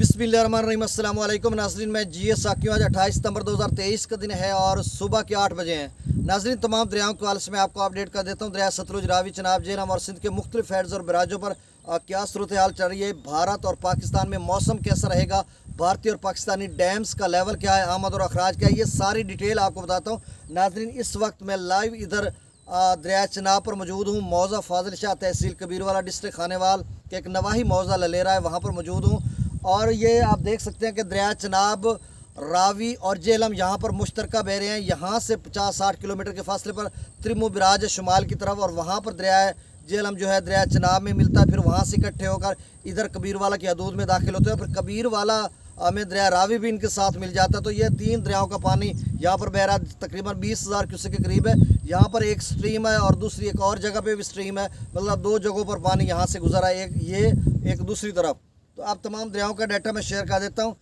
बिस्मिल्लाहिर्रहमानिर्रहीम। अस्सलाम वालेकुम नाज़रीन, मैं GS साकियों। आज 28 सितंबर 2023 का दिन है और सुबह के 8 बजे हैं। नाज़रीन, तमाम दरियाओं के हवाले से मैं आपको अपडेट कर देता हूँ। दरिया सतलुज, रावी, चनाब, झेलम और सिंध के मुख्तलिफ हेड्स और बराजों पर क्या सूरत हाल चल रही है। भारत और पाकिस्तान में मौसम कैसा रहेगा, भारतीय और पाकिस्तानी डैम्स का लेवल क्या है, आमद और अखराज क्या है, ये सारी डिटेल आपको बताता हूँ। नाज़रीन, इस वक्त मैं लाइव इधर दरिया चनाब पर मौजूद हूँ। मौज़ा फाजिल शाह, तहसील कबीरवाला, डिस्ट्रिक्ट खानेवाल के एक नवाही मौज़ा ललेरा है, वहाँ पर मौजूद हूँ। और ये आप देख सकते हैं कि दरिया चनाब, रावी और झेलम यहाँ पर मुश्तरका बह रहे हैं। यहाँ से 50-60 किलोमीटर के फासले पर त्रिमु बिराज है शुमाल की तरफ, और वहाँ पर दरिया झेलम जो है दरिया चनाब में मिलता है। फिर वहाँ से इकट्ठे होकर इधर कबीरवाला की हदूद में दाखिल होते हैं। फिर कबीरवाला में दरिया रावी भी इनके साथ मिल जाता है। तो ये तीन दरियाओं का पानी यहाँ पर बह रहा है। तकरीबन 20,000 क्यूसेक के करीब है। यहाँ पर एक स्ट्रीम है और दूसरी एक और जगह पे भी स्ट्रीम है, मतलब दो जगहों पर पानी यहाँ से गुजरा है, एक ये एक दूसरी तरफ। तो आप तमाम दरियाओं का डाटा मैं शेयर कर देता हूँ।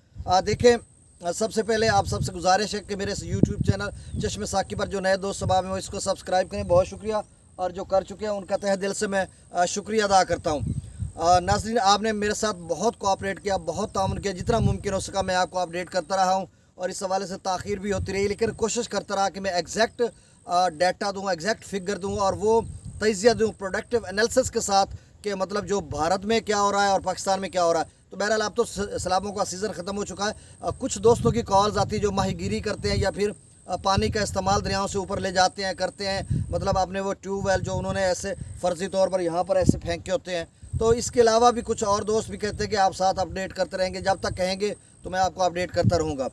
देखें, सबसे पहले आप सबसे गुजारिश है कि मेरे यूट्यूब चैनल चश्मे साकी पर जो नए दोस्त सबाब हैं वो इसको सब्सक्राइब करें। बहुत शुक्रिया, और जो कर चुके हैं उनका तहे दिल से मैं शुक्रिया अदा करता हूँ। नाज़रीन, आपने मेरे साथ बहुत कोऑपरेट किया, बहुत ताउन किया, जितना मुमकिन हो सका मैं आपको अपडेट करता रहा हूँ। और इस हवाले से ताख़ीर भी होती रही, लेकिन कोशिश करता रहा कि मैं एग्जैक्ट डाटा दूँ, एग्जैक्ट फिगर दूँ और वो तजिया दूँ प्रोडक्टिव एनालिसिस के साथ कि मतलब जो भारत में क्या हो रहा है और पाकिस्तान में क्या हो रहा है। तो बहरहाल, अब तो सैलाबों का सीज़न ख़त्म हो चुका है। कुछ दोस्तों की कॉल्स आती है जो माहीगीरी करते हैं या फिर पानी का इस्तेमाल दरियाओं से ऊपर ले जाते हैं, करते हैं, मतलब आपने वो ट्यूबवेल जो उन्होंने ऐसे फ़र्जी तौर पर यहाँ पर ऐसे फेंके होते हैं। तो इसके अलावा भी कुछ और दोस्त भी कहते हैं कि आप साथ अपडेट करते रहेंगे, जब तक कहेंगे तो मैं आपको अपडेट करता रहूँगा।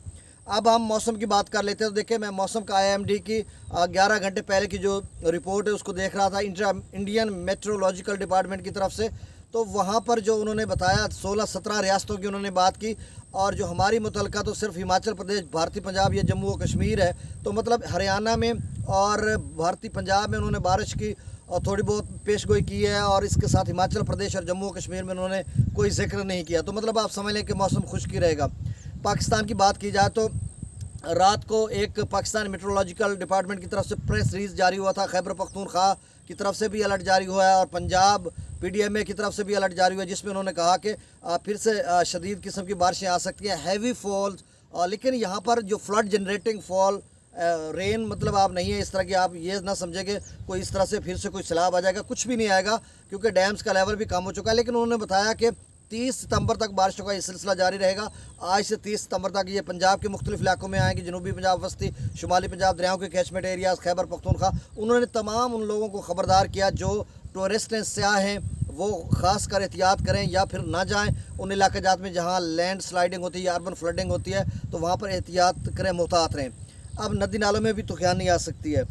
अब हम मौसम की बात कर लेते हैं। तो देखिए, मैं मौसम का IMD की 11 घंटे पहले की जो रिपोर्ट है उसको देख रहा था, इंडियन मेट्रोलॉजिकल डिपार्टमेंट की तरफ से। तो वहाँ पर जो उन्होंने बताया 16-17 रियासतों की उन्होंने बात की, और जो हमारी मुतलका तो सिर्फ हिमाचल प्रदेश, भारतीय पंजाब या जम्मू और कश्मीर है। तो मतलब हरियाणा में और भारतीय पंजाब में उन्होंने बारिश की और थोड़ी बहुत पेशगोई की है, और इसके साथ हिमाचल प्रदेश और जम्मू कश्मीर में उन्होंने कोई जिक्र नहीं किया। तो मतलब आप समझ लें कि मौसम खुश्की रहेगा। पाकिस्तान की बात की जाए तो रात को एक पाकिस्तान मेट्रोलॉजिकल डिपार्टमेंट की तरफ से प्रेस रिलीज जारी हुआ था। खैबर पख्तूनख्वा की तरफ से भी अलर्ट जारी हुआ है और पंजाब PDMA की तरफ से भी अलर्ट जारी हुआ है, जिसमें उन्होंने कहा कि फिर से शदीद किस्म की बारिशें आ सकती हैं, हैवी फॉल्स। लेकिन यहाँ पर जो फ्लड जनरेटिंग फॉल रेन मतलब आप नहीं है इस तरह की, आप ये ना समझे कि कोई इस तरह से फिर से कोई सैलाब आ जाएगा, कुछ भी नहीं आएगा, क्योंकि डैम्स का लेवल भी कम हो चुका है। लेकिन उन्होंने बताया कि 30 सितंबर तक बारिशों का ये सिलसिला जारी रहेगा। आज से 30 सितंबर तक ये पंजाब के मुख्तलिफ इलाकों में आएंगे, जनूबी पंजाब, वस्ती, शुमाली पंजाब, दरियाओं के कैचमेंट एरियाज़, खैबर पख्तूनख्वा। उन्होंने तमाम उन लोगों को ख़बरदार किया जो टूरिस्ट हैं, सयाह हैं, वो ख़ास कर एहतियात करें या फिर ना जाएं उन इलाके जात में जहाँ लैंड स्लाइडिंग होती है या अर्बन फ्लडिंग होती है, तो वहाँ पर एहतियात करें, मुहतात रहें। अब नदी नालों में भी तुफानी आ सकती है।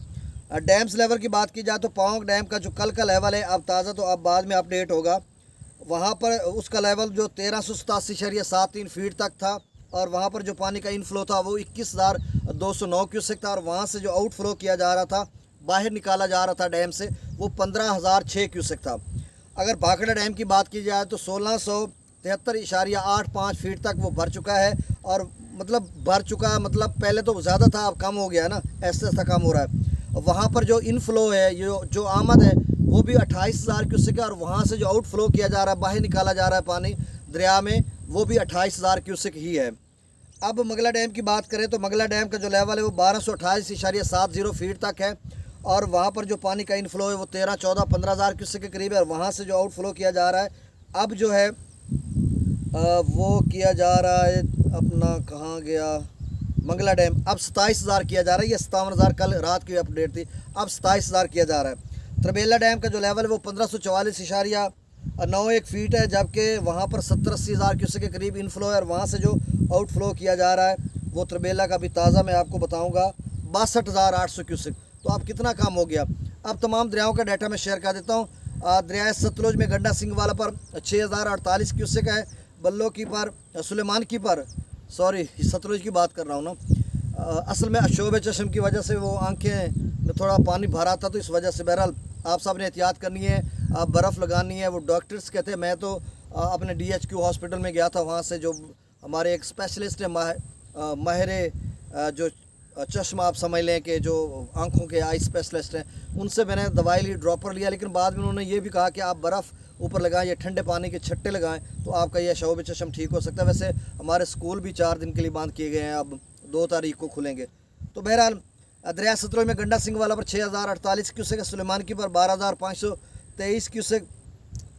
डैम्स लेवल की बात की जाए तो पौंग डैम का जो कल का लेवल है, अब ताज़ा तो अब बाद में अपडेट होगा, वहाँ पर उसका लेवल जो 1387.73 फीट तक था, और वहाँ पर जो पानी का इनफ्लो था वो 21,209 क्यूसेक था, और वहाँ से जो आउटफ्लो किया जा रहा था, बाहर निकाला जा रहा था डैम से, वो 15,006 क्यूसेक था। अगर भाखड़ा डैम की बात की जाए तो 1673.85 फीट तक वो भर चुका है, और मतलब भर चुका मतलब पहले तो ज़्यादा था, अब कम हो गया ना, ऐसे ऐसा कम हो रहा है। वहाँ पर जो इनफ्लो है, जो आमद है वो भी 28,000 क्यूसेक है, और वहाँ से जो आउटफ्लो किया जा रहा है, बाहर निकाला जा रहा है पानी दरिया में, वो भी 28,000 क्यूसेक ही है। अब मंगला डैम की बात करें तो मंगला डैम का जो लेवल है वो 1228.70 फीट तक है, और वहाँ पर जो पानी का इनफ्लो है वो 13, 14, 15,000 क्यूसेक के करीब है, और वहाँ से जो आउटफ्लो किया जा रहा है अब जो है वो किया जा रहा है अपना, कहाँ गया मंगला डैम, अब 27,000 किया जा रहा है। ये 57,000 कल रात की अपडेट थी, अब 27,000 किया जा रहा है। त्रिबेला डैम का जो लेवल है वो 1544.91 फीट है, जबकि वहाँ पर 70-80,000 क्यूसेक के करीब इनफ्लो है, और वहाँ से जो आउटफ्लो किया जा रहा है वो त्रिबेला का भी ताज़ा मैं आपको बताऊँगा 62,800 क्यूसेक। तो अब कितना कम हो गया। अब तमाम दरियाओं का डाटा मैं शेयर कर देता हूँ। दरिया सतलुज में गंडा सिंह वाला पर 6,048 क्यूसेक है, बल्लो की पर, सुलेमान की पर, सॉरी सतलुज की बात कर रहा हूँ ना, असल में शोब चश्म की वजह से वो आंखें में थोड़ा पानी भरा था, तो इस वजह से बहरहाल आप सब ने एहतियात करनी है, आप बर्फ़ लगानी है। वो डॉक्टर्स कहते हैं, मैं तो अपने DHQ हॉस्पिटल में गया था, वहाँ से जो हमारे एक स्पेशलिस्ट है माहिर जो चश्मा आप समझ लें कि जो आंखों के आई स्पेशलिस्ट हैं, उनसे मैंने दवाई ली, ड्रॉपर लिया, लेकिन बाद में उन्होंने ये भी कहा कि आप बर्फ़ ऊपर लगाएं या ठंडे पानी के छट्टे लगाएं तो आपका यह शौब चश्म ठीक हो सकता है। वैसे हमारे स्कूल भी 4 दिन के लिए बंद किए गए हैं, अब 2 तारीख को खुलेंगे। तो बहरहाल दरिया सतलुज में गंडा सिंह वाला पर 6048 क्यूसेक, सुलेमानकी पर 12523 क्यूसेक,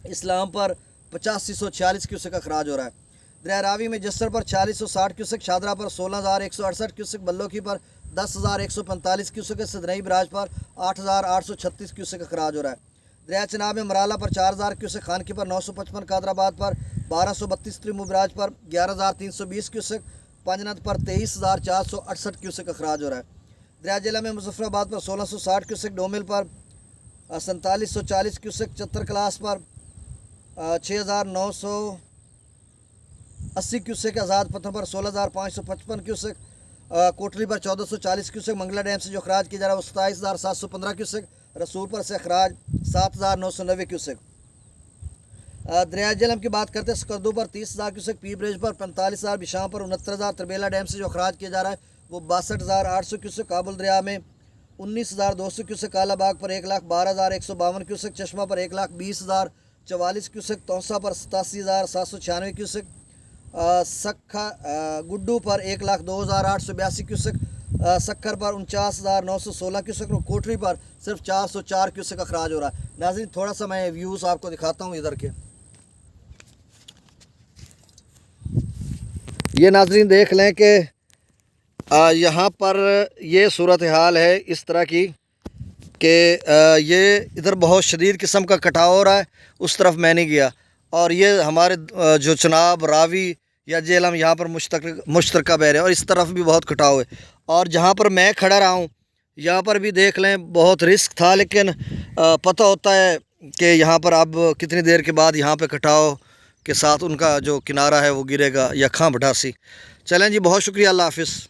इस्लाम पर 8546 क्यूसेक का खराज हो रहा है। दरिया रावी में जस्सर पर 4660 क्यूसेक, शादरा पर 16168 क्यूसेक, बल्लोकी पर 10145 क्यूसेक, सदनई बराज पर 8836 क्यूसेक का खराज हो रहा है। दरिया चनाब में मराला पर 4000 क्यूसेक, खानकी पर 955, कादराबाद पर 1232, त्रिमू बराज पर 11320 क्यूसेक, पंजनद पर 23468 क्यूसेक का खराज हो रहा है। दरिया जिला में मुजफ्फराबाद पर 1660 क्यूसेक, डोमिल पर 4740 क्यूसेक, चत्तर क्लास पर 6980 क्यूसेक, आज़ाद पत्थर पर 16555 क्यूसेक, कोटली पर 1440 क्यूसेक, मंगला डैम से जो खराज किया जा रहा है वो 27715 क्यूसेक, रसूल पर से खराज 7990 क्यूसेक। दरिया जलम की बात करते हैं, स्कर्दू पर 30000 क्यूसेक, पी ब्रिज पर 45000, बिशाम पर 69,000, तरबेला डैम से जो खराज किया जा रहा है वो 62,800 क्यूसेक, काबुल दरिया में 19,200 क्यूसेक, कालाबाग पर 1,12,152 क्यूसेक, चश्मा पर 1,20,044 क्यूसेक, तौसा पर 87,796 क्यूसेक, सखा गुड्डू पर 1,02,882 क्यूसेक, सक्खर पर 49,916 क्यूसेक और कोठरी पर सिर्फ 404 क्यूसेक का खराज हो रहा है। नाज़रीन थोड़ा सा मैं व्यूज़ आपको दिखाता हूँ इधर के। ये नाज़रीन देख लें कि यहाँ पर ये सूरत हाल है इस तरह की कि ये इधर बहुत शदीद किस्म का कटाव हो रहा है, उस तरफ मैं नहीं गया। और ये हमारे जो चनाब रावी या जेलम यहाँ पर मुश्तरका बह रहे हैं और इस तरफ भी बहुत कटाव है। और जहाँ पर मैं खड़ा रहा हूँ यहाँ पर भी देख लें बहुत रिस्क था, लेकिन पता होता है कि यहाँ पर अब कितनी देर के बाद यहाँ पे कटाव के साथ उनका जो किनारा है वो गिरेगा या खां भटासी। चलें जी, बहुत शुक्रिया, अल्लाह हाफिज़।